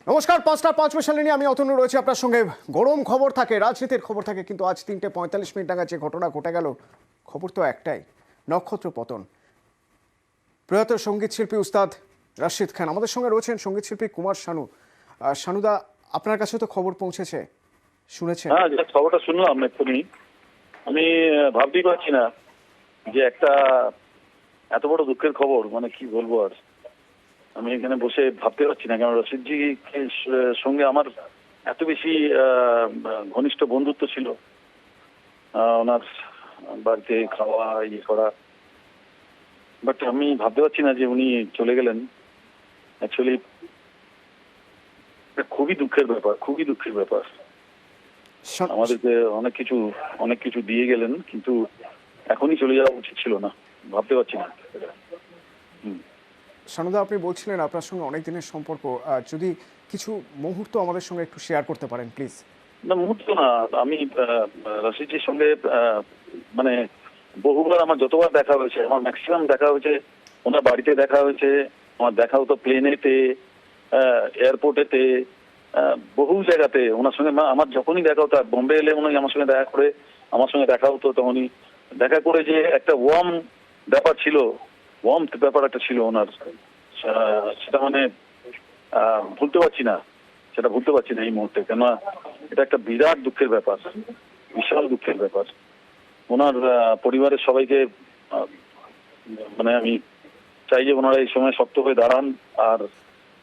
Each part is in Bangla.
নমস্কার, 5:05 নিয়ে আমি অতনু রয়েছে আপনার সঙ্গে। গরম খবর থাকে, রাজনীতির খবর থাকে, কিন্তু আজ 3:45 নাগাদ যে ঘটনা ঘটে গেল, খবর তো একটাই, নক্ষত্র পতন। প্রয়াত সঙ্গীত শিল্পী উস্তাদ রাশিদ খান আমাদের সঙ্গে রয়েছেন, সঙ্গীত শিল্পী কুমার শানু। শানুদা, আপনার কাছে তো খবর পৌঁছেছে, শুনেছেন? হ্যাঁ, খবরটা শুনলাম এক্ষুনি। আমি ভাবতেই পারছি না যে একটা এত বড় দুঃখের খবর, মানে কি বলবো আর। আমি এখানে বসে ভাবতে পারছি না, কারণ রশিদজি সঙ্গে আমার এত বেশি ঘনিষ্ঠ বন্ধুত্ব ছিল। ওনার বাড়িতে খাওয়া ইয়ে করা, বাট আমি ভাবতে পারছি না যে উনি চলে গেলেন। অ্যাকচুয়ালি খুবই দুঃখের ব্যাপার, খুবই দুঃখের ব্যাপার। আমাদেরকে অনেক কিছু দিয়ে গেলেন, কিন্তু এখনই চলে যাওয়া উচিত ছিল না, ভাবতে পারছি না। শানুদা, আপনি বলছিলেন আপনার সঙ্গে অনেক দিনের সম্পর্ক, যদি কিছু মুহূর্ত আমাদের সঙ্গে একটু শেয়ার করতে পারেন প্লিজ। না, মুহূর্ত না, আমি রশিদজির সঙ্গে মানে বহুবার আমার যতবার দেখা হয়েছে, আমার ম্যাক্সিমাম দেখা হয়েছে ওনার বাড়িতে, দেখা হয়েছে আমার, দেখা হতো প্লেনেতে, এয়ারপোর্টেতে, বহু জায়গাতে ওনার সঙ্গে আমার যখনই দেখা হতো। আর বোম্বে এলে উনি আমার সঙ্গে দেখা হতো, তখনই দেখা করে যে একটা ওয়ার্ম ব্যাপার ছিল, একটা ছিল ওনার, সেটা মানে ভুলতে পারছি না, এই মুহূর্তে। কেননা এটা একটা বিরাট দুঃখের ব্যাপার, বিশাল দুঃখের ব্যাপার। ওনার পরিবারের সবাইকে মানে আমি চাই যে ওনারা এই সময় শক্ত হয়ে দাঁড়ান আর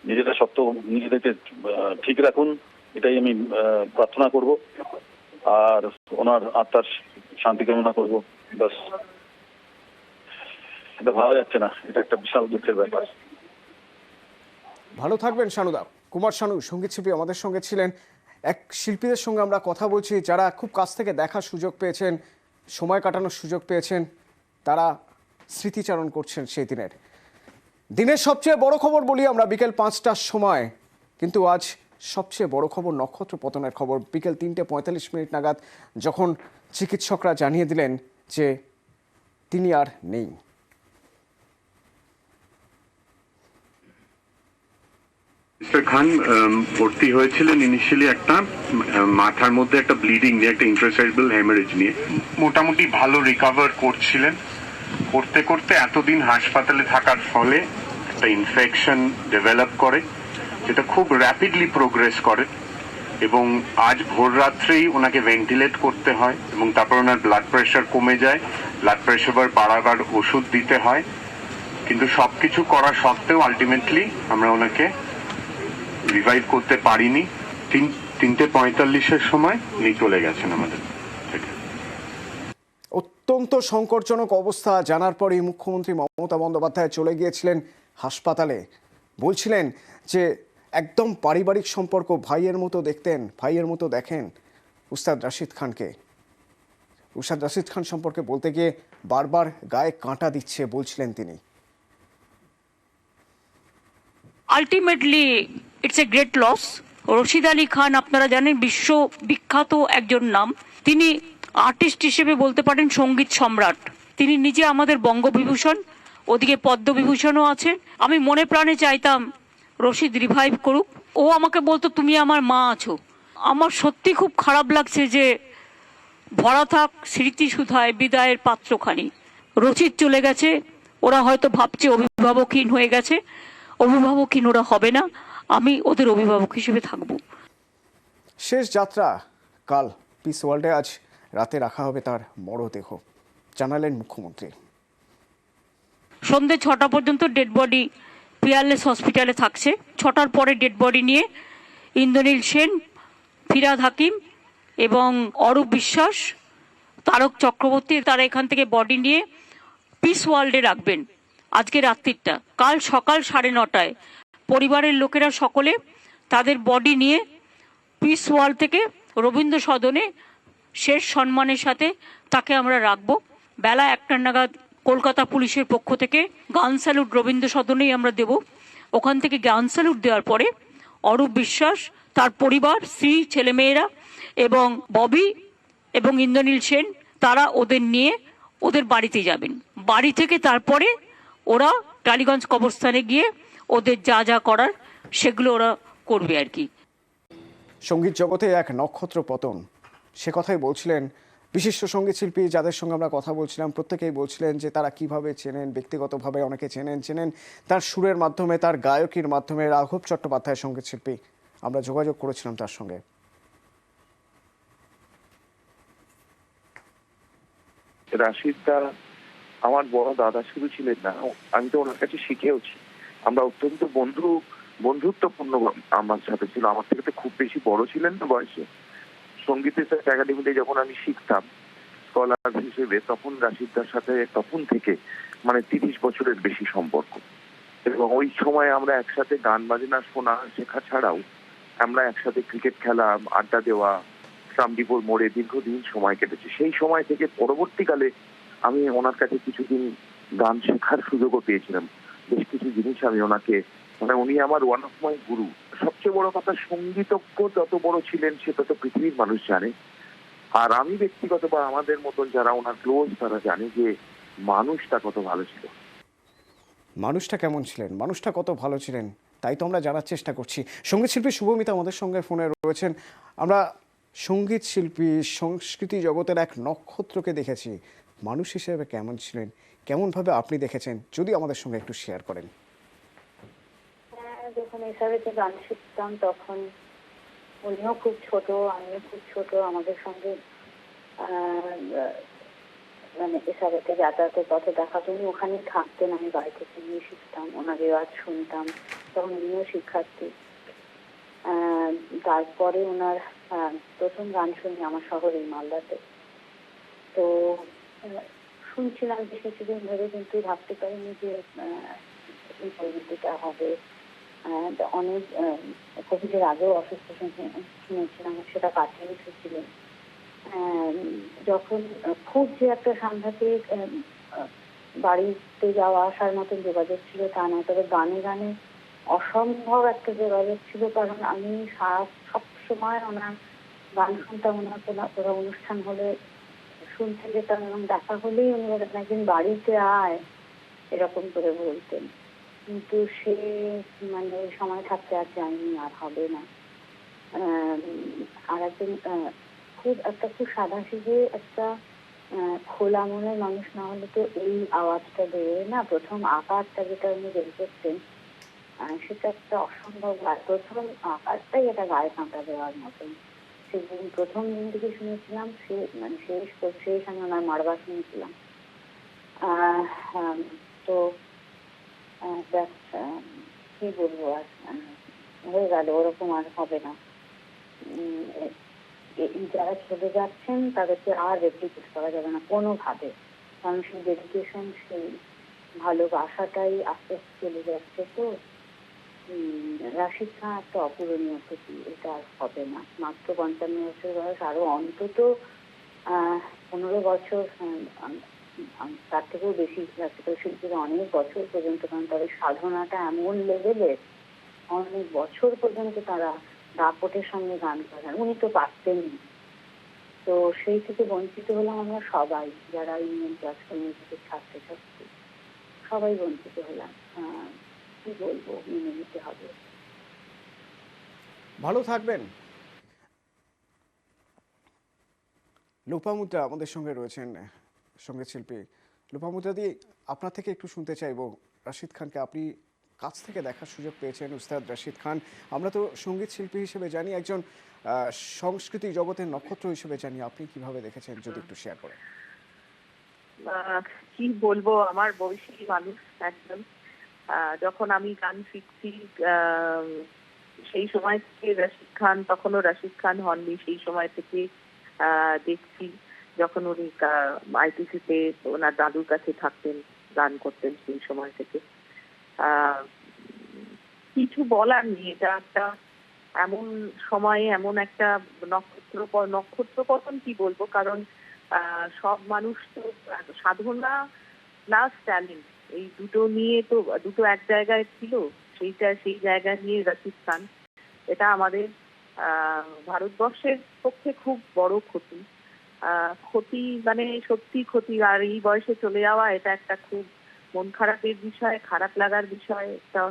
নিজেদেরকে ঠিক রাখুন, এটাই আমি প্রার্থনা করব। আর ওনার আত্মার শান্তি কামনা করবো, বাস। এটা ভালো যাচ্ছে না, এটা একটা বিশাল দুঃখের ব্যাপার। ভালো থাকবেন শানুদা। কুমার শানু সঙ্গীত শিল্পী আমাদের সঙ্গে ছিলেন। এক শিল্পীদের সঙ্গে আমরা কথা বলছি যারা খুব কাছ থেকে দেখার সুযোগ পেয়েছেন, সময় কাটানোর সুযোগ পেয়েছেন, তারা স্মৃতিচারণ করছেন সেই দিনের সবচেয়ে বড় খবর বলি আমরা বিকেল 5টার সময়, কিন্তু আজ সবচেয়ে বড় খবর নক্ষত্র পতনের খবর। বিকেল 3:45 নাগাদ যখন চিকিৎসকরা জানিয়ে দিলেন যে তিনি আর নেই। মিস্টার খান ভর্তি হয়েছিলেন ইনিশিয়ালি একটা মাথার মধ্যে একটা ব্লিডিং নিয়ে, একটা ইন্ট্রাসেরেব্রাল হেমারেজ নিয়ে। মোটামুটি ভালো রিকভার করছিলেন, করতে করতে এতদিন হাসপাতালে থাকার ফলে একটা ইনফেকশন ডেভেলপ করে, যেটা খুব র্যাপিডলি প্রোগ্রেস করে, এবং আজ ভোর রাত্রেই ওনাকে ভেন্টিলেট করতে হয়, এবং তারপর ওনার ব্লাড প্রেশার কমে যায়, ব্লাড প্রেশার বাড়াবার ওষুধ দিতে হয়। কিন্তু সবকিছু করা সত্ত্বেও আলটিমেটলি আমরা ওনাকে রিভাইভ করতে পারিনি। 3:45 সময় উনি চলে গেছেন আমাদের থেকে। অত্যন্ত সংকটজনক অবস্থা জানার পরই মুখ্যমন্ত্রী মমতা বন্দ্যোপাধ্যায় চলে গিয়েছিলেন হাসপাতালে। বলছিলেন যে একদম পারিবারিক সম্পর্ক, ভাইয়ের মতো দেখতেন, ভাইয়ের মতো দেখেন উস্তাদ রাশিদ খানকে। উস্তাদ রাশিদ খান সম্পর্কে বলতে গিয়ে বারবার গায়ে কাঁটা দিচ্ছে বলছিলেন তিনি। Ultimately it's a great loss. Rashid Ali Khan আপনারা জানেন বিশ্ববিখ্যাত একজন নাম। তিনি আর্টিস্ট হিসেবে বলতে পারেন সঙ্গীত সম্রাট। তিনি নিজে আমাদের বঙ্গবিভূষণ, ওদিকে পদ্মবিভূষণও আছে। আমি মনে প্রাণে চাইতাম রশিদ রিভাইভ করুক। ও আমাকে বলতো তুমি আমার মা আছো। আমার সত্যি খুব খারাপ লাগছে যে ভরা থাক স্মৃতি সুধায় বিদায়ের পাত্রখানি। রশিদ চলে গেছে, ওরা হয়তো ভাবছে অভিভাবকহীন হয়ে গেছে। অভিভাবকহীন ওরা হবে না, আমি ওদের অভিভাবক হিসেবে থাকব। শেষ যাত্রা কাল পিস ওয়ার্ল্ডে, আজ রাতে রাখা হবে তার মরদেহ, জানালেন মুখ্যমন্ত্রী। সন্ধ্যে 6টা পর্যন্ত ডেড বডি পিয়ারলেস হসপিটালে থাকছে। 6টার পরে ডেড বডি নিয়ে ইন্দ্রনীল সেন, ফিরহাদ হাকিম এবং অরূপ বিশ্বাস, তারক চক্রবর্তী, তারা এখান থেকে বডি নিয়ে পিস ওয়ার্ল্ডে রাখবেন আজকে রাত্রিটা। কাল সকাল 9:30টায় পরিবারের লোকেরা সকলে তাদের বডি নিয়ে পিস ওয়ার্ল্ড থেকে রবীন্দ্র সদনে শেষ সম্মানের সাথে তাকে আমরা রাখবো। বেলা 1টা নাগাদ কলকাতা পুলিশের পক্ষ থেকে গান স্যালুট রবীন্দ্র সদনেই আমরা দেব। ওখান থেকে গান স্যালুট দেওয়ার পরে অরূপ বিশ্বাস, তার পরিবার, স্ত্রী, ছেলেমেয়েরা এবং ববি এবং ইন্দ্রনীল সেন, তারা ওদের নিয়ে ওদের বাড়িতে যাবেন। বাড়ি থেকে তারপরে ওরা টালিগঞ্জ কবরস্থানে গিয়ে ওদের যা যা করার সেগুলো ওরা করবে আর কি। সঙ্গীত জগতে এক নক্ষত্র পতন, সে কথাই বলছিলেন বিশিষ্ট সঙ্গীত শিল্পী যাদের সঙ্গে আমরা কথা বলছিলাম। প্রত্যেকেই বলছিলেন যে তারা কিভাবে চেনেন, ব্যক্তিগতভাবে অনেকে চেনেন তার সুরের মাধ্যমে, তার গায়কির মাধ্যমে। রাঘব চট্টোপাধ্যায় সঙ্গীত শিল্পী, আমরা যোগাযোগ করেছিলাম তার সঙ্গে। রাশিদ দা আমার বড় দাদা শুধু ছিলেন না, আমি তো ওনার কাছে শিখেওছি। আমরা অত্যন্ত বন্ধুত্বপূর্ণ আমার সাথে ছিল। আমার থেকে তো খুব বেশি বড় ছিলেন না বয়সে। সঙ্গীতের একাডেমিতে যখন আমি শিখতাম স্কলার হিসেবে, তখন রাশিদ দার সাথে তখন থেকে 30 বছরের বেশি সম্পর্ক। এবং ওই সময় আমরা একসাথে গান বাজনা শোনা শেখা ছাড়াও আমরা একসাথে ক্রিকেট খেলা, আড্ডা দেওয়া, রামদীপুর মোড়ে দীর্ঘদিন সময় কেটেছে। সেই সময় থেকে পরবর্তীকালে আমি ওনার কাছে কিছুদিন গান শেখার সুযোগও পেয়েছিলাম। বেশ কিছু জিনিস আমি ওনাকে, উনি আমার ওয়ান অফ মাই গুরু। সবচেয়ে বড় কথা, সঙ্গীতজ্ঞ যত বড় ছিলেন সে তত পৃথিবীর মানুষ জানে। আর আমি ব্যক্তিগত বা আমাদের মতন যারা ওনার ক্লোজ তারা জানে যে মানুষটা কত ভালো ছিল। মানুষটা কেমন ছিলেন, মানুষটা কত ভালো ছিলেন, তাই তো আমরা জানার চেষ্টা করছি। সঙ্গীত শিল্পী শুভমিতা আমাদের সঙ্গে ফোনে রয়েছেন। আমরা সঙ্গীত শিল্পী, সংস্কৃতি জগতের এক নক্ষত্রকে দেখেছি। মানুষ হিসেবে কেমন ছিলেন, কেমনভাবে আপনি দেখেছেন, যদি আমাদের সঙ্গে একটু শেয়ার করেন। যখন এসআরএতে গান শিখতাম তখন উনিও খুব ছোট, আমিও খুব ছোট। আমাদের সঙ্গে এসআরএতে যাতায়াতের পথে দেখা, উনি ওখানেই থাকতেন, আমি বাড়ি থেকে নিয়ে শিখতাম, ওনার রেওয়াজ শুনতাম। তখন উনিও শিক্ষার্থী। তারপরে ওনার প্রথম গান শুনি আমার শহরেই মালদাতে। তো শুনছিলাম বেশ কিছুদিন ধরে, কিন্তু ভাবতে পারিনি যে এই পরিণতিটা হবে। অনেক কোভিডের আগেও অসুস্থ শুনেছিলাম, সেটা কাটিয়ে এসেছিলেন। যখন খুব যে একটা সাংঘাতিক বাড়িতে যাওয়া আসার মতন যোগাযোগ ছিল তা নয়, তবে গানে গানে অসম্ভব একটা যোগাযোগ ছিল। কারণ আমি সব সময় ওনার গান শুনতাম, ওনার কোনো অনুষ্ঠান হলে শুনতে যেতাম, এবং দেখা হলেই উনি একদিন বাড়িতে আয় এরকম করে বলতেন। কিন্তু সে ওই সময় থাকতে আর যায়নি, আর হবে না। আর একজন খুব সাদাসিধে একটা খোলা মনের মানুষ না হলে তো এই আওয়াজটা বেরোয় না। প্রথম আকারটা যেটা উনি বের করতেন সেটা একটা অসম্ভব। প্রথম আকারটাই এটা গায়ে কাঁটা দেওয়ার মতন। সেদিন প্রথম দিন থেকে শুনেছিলাম, শেষ আমি ওনার মারবা শুনেছিলাম। তো কি বলবো, আর হয়ে গেল, ওরকম আর হবে না। যারা চলে যাচ্ছেন তাদেরকে আর রেপ্লিকেট করা যাবে না কোনোভাবে, কারণ সেই ডেডিকেশন, সেই ভালোবাসাটাই আস্তে আস্তে চলে যাচ্ছে। তো রাশিদ খান একটা অপূরণীয় ক্ষতি, এটা আর হবে না। মাত্র 55 বছর বয়স, আরো অন্তত 15 বছর, তার থেকেও বেশি ক্লাসিক্যাল শিল্পীরা অনেক বছর পর্যন্ত, কারণ তাদের সাধনাটা এমন লেভেলের, অনেক বছর পর্যন্ত তারা দাপটের সঙ্গে গান করেন। উনি তো পারতেনই। তো সেই থেকে বঞ্চিত হলাম আমরা সবাই, যারা ইউনিয়ন ক্লাসিক্যাল মিউজিকের ছাত্রছাত্রী, সবাই বঞ্চিত হলাম। কি বলবো, মেনে নিতে হবে। ভালো থাকবেন। লোপামুদ্রা আমাদের সঙ্গে রয়েছেন, সঙ্গীত শিল্পী। লোপামুদ্রা দি, আপনার থেকে একটু শুনতে চাইবো, রাশিদ খানকে আপনি কাছ থেকে দেখার সুযোগ পেয়েছেন। উস্তাদ রাশিদ খান আমরা তো সঙ্গীত শিল্পী হিসেবে জানি, একজন সংস্কৃতি জগতের নক্ষত্র হিসেবে জানি। আপনি কিভাবে দেখেছেন, যদি একটু শেয়ার করেন। কি বলবো, আমার বয়সী মানুষ একদম। যখন আমি গান শিখছি সেই সময় থেকে রাশিদ খান, তখনও রাশিদ খান হননি, সেই সময় থেকে দেখছি। যখন উনি আইটিসিতে ওনার দাদুর কাছে থাকতেন, গান করতেন, সেই সময় থেকে কিছু বলার নেই। এটা একটা এমন সময়ে এমন একটা নক্ষত্র পতন কি বলবো, কারণ সব মানুষ তো সাধনা প্লাস ট্যালেন্ট, এই দুটো নিয়ে তো, দুটো এক জায়গায় ছিল। সেই জায়গা নিয়ে রাশিদ খান, এটা আমাদের ভারতবর্ষের পক্ষে খুব বড় ক্ষতি। সত্যি ক্ষতি। আর এই বয়সে চলে যাওয়া, এটা একটা খুব মন খারাপের বিষয়, খারাপ লাগার বিষয়। এটা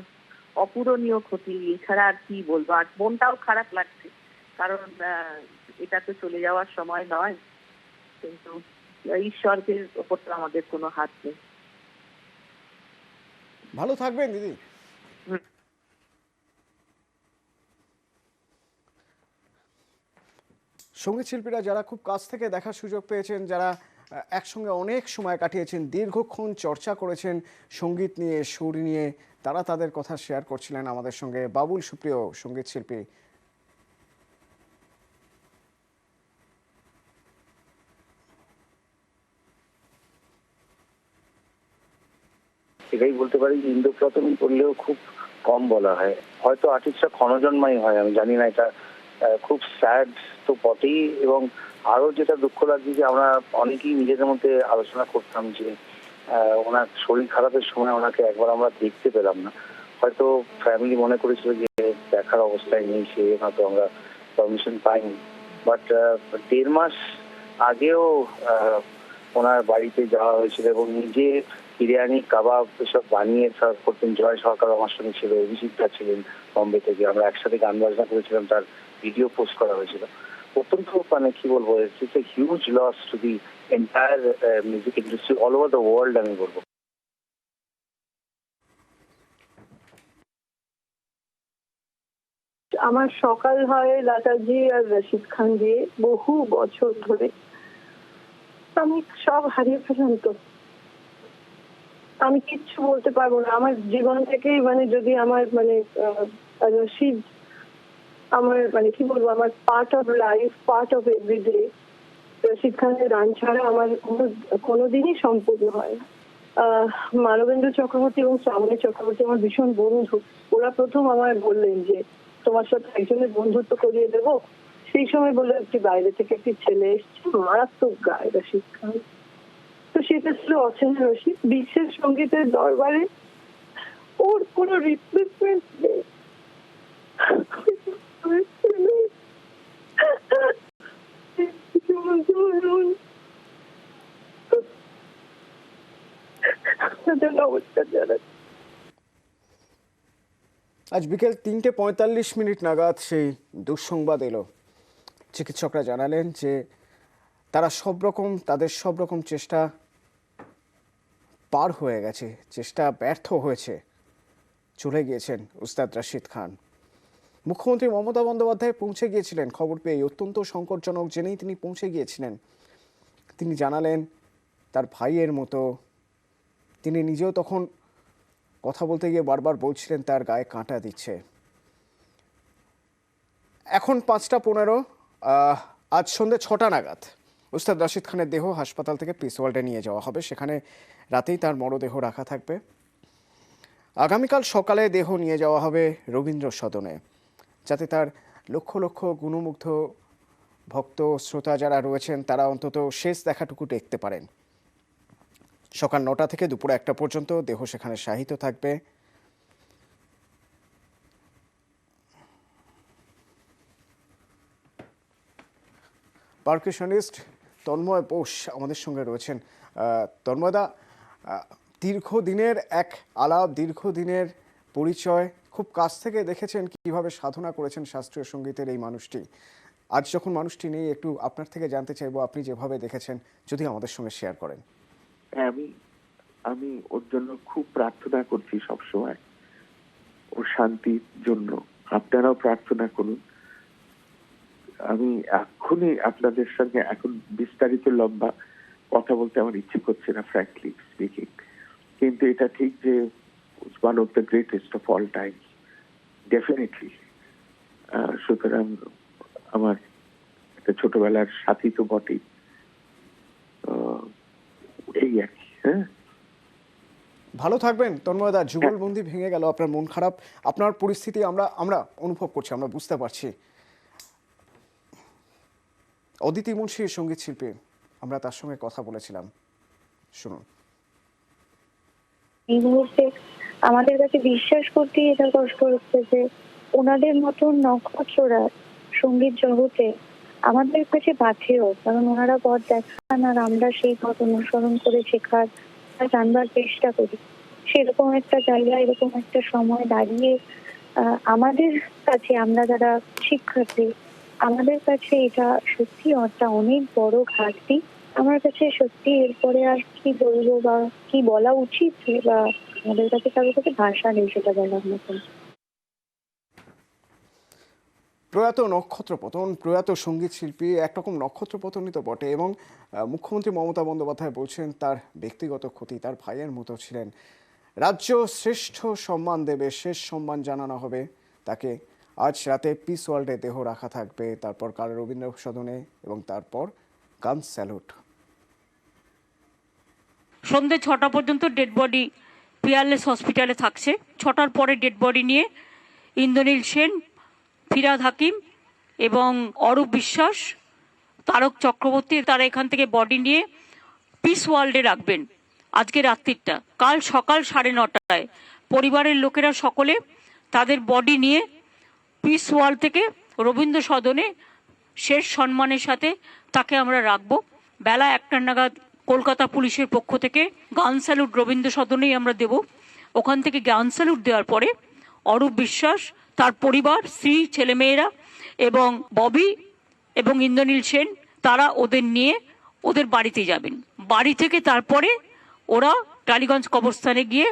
অপূরণীয় ক্ষতি, এছাড়া আর কি বলবো। আর মনটাও খারাপ লাগছে, কারণ এটা তো চলে যাওয়ার সময় নয়, কিন্তু ঈশ্বরের ওপর তো আমাদের কোনো হাত নেই। ভালো থাকবেন দিদি। সঙ্গীত শিল্পীরা যারা খুব কাছ থেকে দেখার সুযোগ পেয়েছেন, যারা একসঙ্গে অনেক সময় কাটিয়েছেন, দীর্ঘক্ষণ চর্চা করেছেন সঙ্গীত নিয়ে, সুর নিয়ে, তারা তাদের কথা শেয়ার করছিলেন আমাদের সঙ্গে। বাবুল সুপ্রিয় সঙ্গীত শিল্পী। এটাই বলতে পারি যে ইন্দ্রপ্রথমী করলেও খুব কম বলা হয়, হয়তো আর্টিস্টরা ক্ষণজন্মাই হয়, আমি জানি না। এটা খুব স্যাড তো বটেই, এবং আরো যেটা দুঃখ লাগছে যে আমরা অনেকেই নিজেদের মধ্যে আলোচনা করতাম যে ওনার শরীর খারাপের সময় ওনাকে একবার আমরা দেখতে পেলাম না। হয়তো ফ্যামিলি মনে করেছিল যে দেখার অবস্থায় নেই, সে হয়তো আমরা পারমিশন পাইনি। বাট 1.5 মাস আগেও ওনার বাড়িতে যাওয়া হয়েছিল এবং নিজে বিরিয়ানি, কাবাব এসব বানিয়ে সার্ভ করতেন। জয় সরকার আমার সঙ্গে ছিল, অভিজিৎটা ছিলেন বম্বে থেকে, আমরা একসাথে গান বাজনা করেছিলাম, তার ভিডিও পোস্ট করা হয়েছিল। অত্যন্ত মানে কি বলবো, it's a huge loss to the entire music industry all over the world, আমি বলবো। আমার সকাল হয় লতাজি আর রশিদ খান দিয়ে, বহু বছর ধরে। আমি সব হারিয়ে ফেলাম, তো আমি কিচ্ছু বলতে পারবো না। আমার জীবন থেকেই মানে যদি আমার মানে রশিদ আমার মানে কি বলবো, আমার part of life, part of everyday. Rashid খানের গান ছাড়া আমার কোনোদিনই সম্পূর্ণ হয়। মানবেন্দ্র চক্রবর্তী এবং শ্রাবণী চক্রবর্তী আমার ভীষণ বন্ধু। ওরা প্রথম আমায় বললেন যে তোমার সাথে একজনের বন্ধুত্ব করিয়ে দেবো। সেই সময় বললো একটি বাইরে থেকে একটি ছেলে এসছে, মারাত্মক গায় রশিদ খান। তো সেটা ছিল অচেনা রশিদ। বিশ্বের সঙ্গীতের দরবারে ওর কোনো রিপ্লেসমেন্ট নেই। নমস্কার জানাচ্ছি। আজ বিকেল 3:45 নাগাদ সেই দুঃসংবাদ এলো। চিকিৎসকরা জানালেন যে তাদের সব রকম চেষ্টা পার হয়ে গেছে, চেষ্টা ব্যর্থ হয়েছে, চলে গিয়েছেন উস্তাদ রশিদ খান। মুখ্যমন্ত্রী মমতা বন্দ্যোপাধ্যায় পৌঁছে গিয়েছিলেন খবর পেয়ে, অত্যন্ত সংকটজনক জেনেই তিনি পৌঁছে গিয়েছিলেন। তিনি জানালেন তার ভাইয়ের মতো। তিনি নিজেও তখন কথা বলতে গিয়ে বারবার বলছিলেন তার গায়ে কাঁটা দিচ্ছে। এখন 5:15, আজ সন্ধ্যে 6টা নাগাদ উস্তাদ রশিদ খানের দেহ হাসপাতাল থেকে পিস ওয়ার্ল্ডে নিয়ে যাওয়া হবে। সেখানে রাতেই তার মরদেহ রাখা থাকবে। আগামীকাল সকালে দেহ নিয়ে যাওয়া হবে রবীন্দ্র সদনে, যাতে তার লক্ষ লক্ষ গুণমুগ্ধ ভক্ত শ্রোতা যারা রয়েছেন তারা অন্তত শেষ দেখাটুকু দেখতে পারেন। সকাল 9টা থেকে দুপুর 1টা পর্যন্ত দেহ সেখানে শায়িত থাকবে। পারকাশনিস্ট তন্ময় বোস আমাদের সঙ্গে রয়েছেন। তন্ময়দা, দীর্ঘদিনের এক আলাপ, দীর্ঘদিনের পরিচয়, খুব কাছ থেকে দেখেছেন কিভাবে সাধনা করেছেন শাস্ত্রীয় সঙ্গীতের এই মানুষটি। আজ যখন মানুষটি নেই, একটু আপনার থেকে জানতে চাইবো আপনি যেভাবে দেখেছেন, যদি আমাদের সঙ্গে শেয়ার করেন। আমি ওর জন্য খুব প্রার্থনা করছি সবসময়, ওর শান্তির জন্য। আপনারাও প্রার্থনা করুন। আমি এখনই আপনাদের সঙ্গে এখন বিস্তারিত লম্বা কথা বলতে আমার ইচ্ছে করছে না, ফ্র্যাঙ্কলি স্পিকিং, কিন্তু এটা ঠিক যে one of the greatest of all time, definitely. সুতরাং আমার একটা ছোটবেলার সাথী তো বটেই, এই আর কি। হ্যাঁ, ভালো থাকবেন তন্ময়দা। যুগলবন্দি ভেঙে গেল, আপনার মন খারাপ, আপনার পরিস্থিতি আমরা অনুভব করছি, আমরা বুঝতে পারছি। অদিতি মুন্সির সঙ্গীত শিল্পী, আমরা তার সঙ্গে কথা বলেছিলাম, শুনুন। এই মুহূর্তে আমাদের কাছে বিশ্বাস করতেই এটা কষ্ট হচ্ছে যে ওনাদের মতন নক্ষত্ররা সঙ্গীত জগতে আমাদের কাছে বাঁচেও, কারণ ওনারা পথ দেখান আর আমরা সেই পথ অনুসরণ করে শেখার জানবার চেষ্টা করি। সেরকম একটা জায়গা, এরকম একটা সময় দাঁড়িয়ে আমাদের কাছে, আমরা যারা শিক্ষার্থী, আমাদের কাছে এটা সত্যি একটা অনেক বড় ঘাটতি। আমার কাছে সত্যি এরপরে আর কি বলবো বা কি বলা উচিত, বা আমাদের কাছে কারোর কাছে ভাষা নেই সেটা বলার মতন। প্রয়াত নক্ষত্রপতন, প্রয়াত সঙ্গীত শিল্পী, একরকম নক্ষত্রপতনই তো বটে। এবং মুখ্যমন্ত্রী মমতা বন্দ্যোপাধ্যায় বলছেন তার ব্যক্তিগত ক্ষতি, তার ভাইয়ের মতো ছিলেন। রাজ্য শ্রেষ্ঠ সম্মান দেবে, শেষ সম্মান জানানো হবে তাকে। আজ রাতে পিস ওয়ার্ল্ডে দেহ রাখা থাকবে, তারপর কাল রবীন্দ্র সদনে এবং তারপর গান স্যালুট। সন্ধ্যে 6টা পর্যন্ত ডেড বডি পিয়ারলেস হসপিটালে থাকছে। 6টার পরে ডেড বডি নিয়ে ইন্দ্রনীল সেন, ফিরহাদ হাকিম এবং অরূপ বিশ্বাস, তারক চক্রবর্তী, তারা এখান থেকে বডি নিয়ে পিস ওয়ার্ল্ডে রাখবেন আজকে রাত্রিটা। কাল সকাল 9:30টায় পরিবারের লোকেরা সকলে তাদের বডি নিয়ে পিস ওয়ার্ল্ড থেকে রবীন্দ্র সদনে শেষ সম্মানের সাথে তাকে আমরা রাখবো। বেলা 1টা নাগাদ কলকাতা পুলিশের পক্ষ থেকে গান স্যালুট রবীন্দ্র সদনেই আমরা দেব। ওখান থেকে গান স্যালুট দেওয়ার পরে অরূপ বিশ্বাস, তার পরিবার, স্ত্রী, ছেলেমেয়েরা এবং ববি এবং ইন্দ্রনীল সেন, তারা ওদের নিয়ে ওদের বাড়িতে যাবেন। বাড়ি থেকে তারপরে ওরা টালিগঞ্জ কবরস্থানে গিয়ে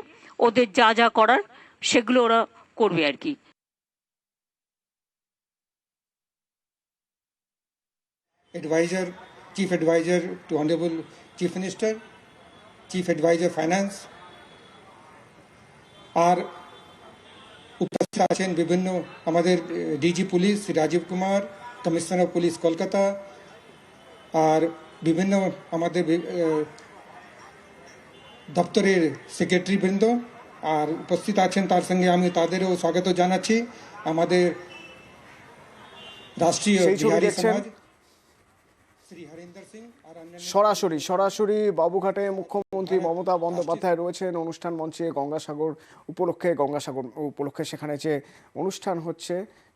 ওদের যা যা করার সেগুলো ওরা করবে আর কি। Advisor, Chief Advisor to Honorable Chief Minister, Chief Advisor Finance, আর উপস্থিত আছেন বিভিন্ন আমাদের DG police Rajeev Kumar, commissioner of police Kolkata, আর বিভিন্ন আমাদের দপ্তরের সেক্রেটারি বৃন্দ আর উপস্থিত আছেন। তার সঙ্গে আমি তাদেরও স্বাগত জানাচ্ছি। আমাদের রাষ্ট্রীয় বিহারী সমাজ সরাসরি বাবুঘাটে মুখ্যমন্ত্রী মমতা বন্দ্যোপাধ্যায় রয়েছেন অনুষ্ঠান মঞ্চে। গঙ্গাসাগর উপলক্ষে সেখানে যে অনুষ্ঠান হচ্ছে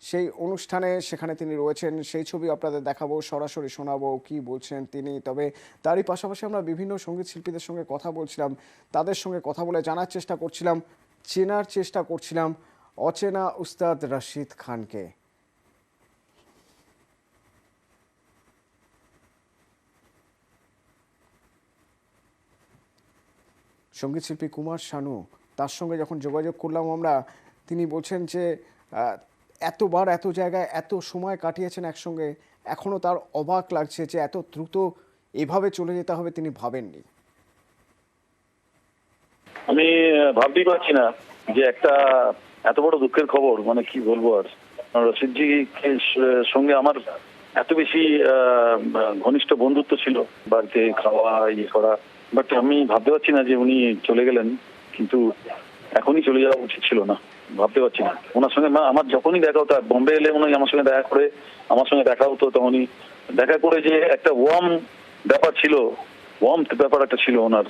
সেই অনুষ্ঠানে সেখানে তিনি রয়েছেন, সেই ছবি আপনাদের দেখাবো, সরাসরি শোনাবো কি বলছেন তিনি। তবে তারই পাশাপাশি আমরা বিভিন্ন সঙ্গীত শিল্পীদের সঙ্গে কথা বলছিলাম, তাদের সঙ্গে কথা বলে চেনার চেষ্টা করছিলাম অচেনা উস্তাদ রশিদ খানকে। সঙ্গীত শিল্পী কুমার শানু, তার সঙ্গে যখন যোগাযোগ করলাম আমরা, তিনি বলছেন যে এতবার এত জায়গায় এত সময় কাটিয়েছেন একসঙ্গে, এখনও তার অবাক লাগছে যে এত দ্রুত এভাবে চলে যেতে হবে তিনি ভাবেননি। আমি ভাবতেই পারছি না যে একটা এত বড় দুঃখের খবর, মানে কি বলবো আর। রশিদজির সঙ্গে আমার এত বেশি ঘনিষ্ঠ বন্ধুত্ব ছিল, বাড়িতে খাওয়া ইয়ে করা, বাট আমি ভাবতে পারছি না যে উনি চলে গেলেন। কিন্তু এখনই চলে যাওয়া উচিত ছিল না, ভাবতে পারছি না। ওনার সঙ্গে আমার যখনই দেখা হতো, বোম্বে এলে উনি আমার সঙ্গে দেখা হতো, তখনই দেখা করে যে একটা ওয়ার্ম ব্যাপার একটা ছিল ওনার,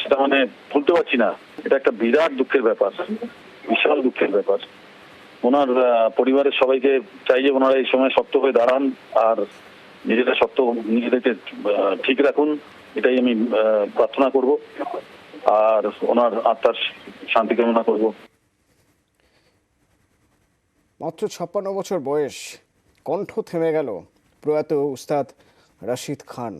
সেটা মানে ভুলতে পারছি না। এটা একটা বিরাট দুঃখের ব্যাপার, বিশাল দুঃখের ব্যাপার। ওনার পরিবারের সবাইকে চাই যে ওনারা এই সময় শক্ত হয়ে দাঁড়ান আর নিজেদেরকে ঠিক রাখুন, এটাই আমি প্রার্থনা করব আর ওনার আত্মার শান্তি কামনা করব। মাত্র 56 বছর বয়স, কণ্ঠ থেমে গেল প্রয়াত উস্তাদ রশিদ খান।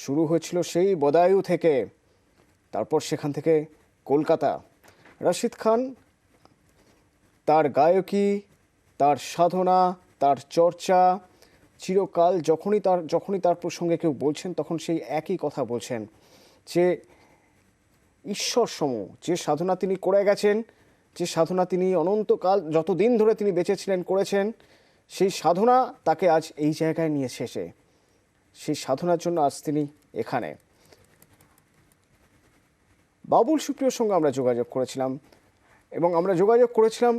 শুরু হয়েছিল সেই বদায়ু থেকে, তারপর সেখান থেকে কলকাতা। রশিদ খান, তার গায়কী, তার সাধনা, তার চর্চা, চিরকাল যখনই তার প্রসঙ্গে কেউ বলছেন তখন সেই একই কথা বলছেন যে ঈশ্বর সম যে সাধনা তিনি করে গেছেন, যে সাধনা তিনি অনন্তকাল যতদিন ধরে তিনি বেঁচে ছিলেন করেছেন, সেই সাধনা তাকে আজ এই জায়গায় নিয়ে এসেছে। সেই সাধনার জন্য আজ তিনি এখানে। বাবুল সুপ্রিয়র সঙ্গে আমরা যোগাযোগ করেছিলাম এবং আমরা যোগাযোগ করেছিলাম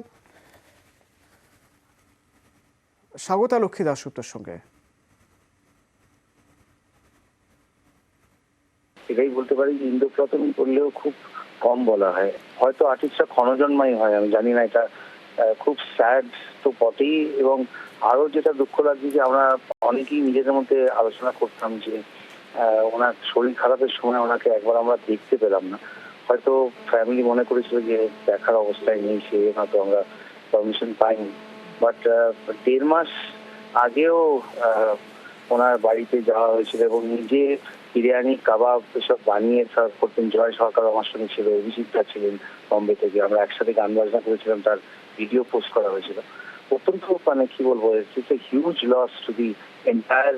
স্বাগতা লক্ষ্মী দাশগুপ্তর সঙ্গে। এটাই বলতে পারি যে ইন্দ্রপ্রথম করলেও খুব কম বলা হয়, হয়তো আর্টিস্টরা ক্ষণজন্মাই হয়, আমি জানি না এটা খুব স্যাড তো বটেই, এবং আরো যেটা দুঃখ লাগছে যে আমরা অনেকেই নিজেদের মধ্যে আলোচনা করতাম যে ওনার শরীর খারাপের সময় ওনাকে একবার আমরা দেখতে পেলাম না। হয়তো ফ্যামিলি মনে করেছিল যে দেখার অবস্থায় নেই, সে হয়তো আমরা পারমিশন পাইনি। বাট 1.5 মাস আগেও ওনার বাড়িতে যাওয়া হয়েছিল এবং নিজে বিরিয়ানি কাবাব এসব বানিয়ে সার্ভ করতেন। জয় সরকার আমার সঙ্গে ছিল, অভিজিৎদা ছিলেন বম্বে থেকে, আমরা একসাথে গান বাজনা করেছিলাম, তার ভিডিও পোস্ট করা হয়েছিল। অত্যন্ত মানে কি বলবো, it's a huge loss to the entire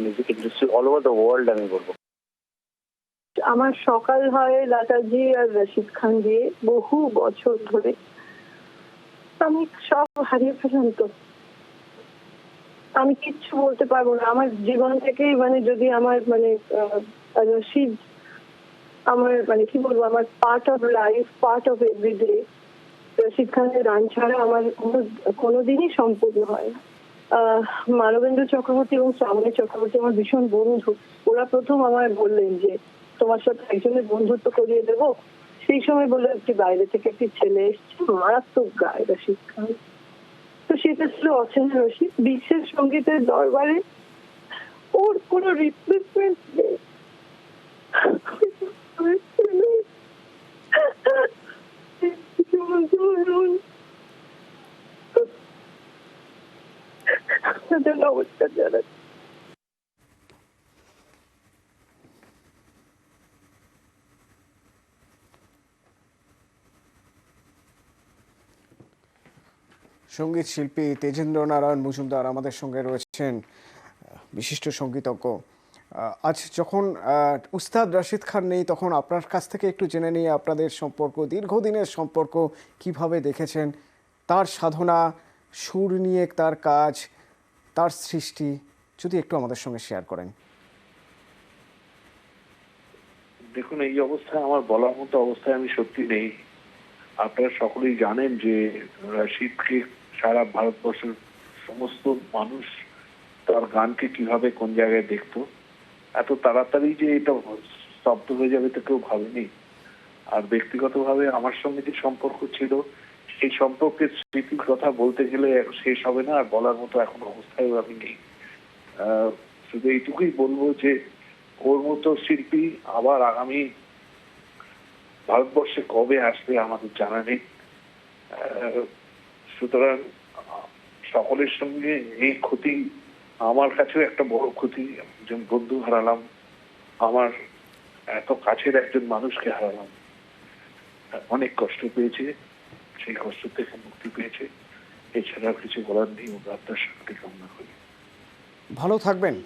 music industry all over the world আমি বলবো। আমার সকাল হয় লতাজি আর রশিদ খান দিয়ে বহু বছর ধরে। আমি সব হারিয়ে ফেলাম তো, আমি কিচ্ছু বলতে পারবো না। আমার জীবন থেকে মানে যদি আমার মানে রশিদ আমার মানে কি বলবো, আমার part of life, part of everyday. Rashid খানের গান ছাড়া আমার কোনোদিনই সম্পূর্ণ হয় না। মানবেন্দ্র চক্রবর্তী এবং শ্রাবণী চক্রবর্তী আমার ভীষণ বন্ধু। ওরা প্রথম আমায় বললেন যে তোমার সাথে একজনের বন্ধুত্ব করিয়ে দেবো। সেই সময় বললো একটি বাইরে থেকে একটি ছেলে এসছে, মারাত্মক গায় রশিদ খান। তো সেটা ছিল অচেনা রশিদ। বিশ্বের সঙ্গীতের দরবারে ওর কোনো রিপ্লেসমেন্ট নেই। নমস্কার জানাচ্ছি। সঙ্গীত শিল্পী তেজেন্দ্র নারায়ণ মজুমদার আমাদের সঙ্গে রয়েছেন, বিশিষ্ট সঙ্গীতজ্ঞ। আজ যখন উস্তাদ রশিদ খান নেই, তখন আপনার কাছ থেকে একটু জেনে নিয়ে আপনাদের সম্পর্ক, দীর্ঘদিনের সম্পর্ক, কিভাবে দেখেছেন তার সাধনা, সুর নিয়ে তার কাজ, তার সৃষ্টি, যদি একটু আমাদের সঙ্গে শেয়ার করেন। দেখুন, এই অবস্থায় আমার বলার মতো অবস্থায় আমি সত্যি নেই। আপনারা সকলেই জানেন যে রশিদকে সারা ভারতবর্ষের সমস্ত মানুষ তার গানকে কিভাবে কোন জায়গায় দেখতো। এত তাড়াতাড়ি যে এটা স্তব্ধ হয়ে যাবে তো কেউ ভাবেনি। আর ব্যক্তিগতভাবে আমার সঙ্গে যে সম্পর্ক ছিল, সেই সম্পর্কের স্মৃতির কথা বলতে গেলে শেষ হবে না, আর বলার মতো এখন অবস্থায়ও আমি নেই। শুধু এইটুকুই বলবো যে ওর মতো শিল্পী আবার আগামী ভারতবর্ষে কবে আসবে আমাদের জানা নেই। সুতরাং সকলের সঙ্গে এই ক্ষতি আমার কাছেও একটা বড় ক্ষতি। একজন বন্ধু হারালাম, আমার এত কাছের একজন মানুষকে হারালাম। অনেক কষ্ট পেয়েছে, সেই কষ্ট থেকে মুক্তি পেয়েছে। এছাড়া কিছু বলার নেই। ও আত্মার শান্তি কামনা করি। ভালো থাকবেন।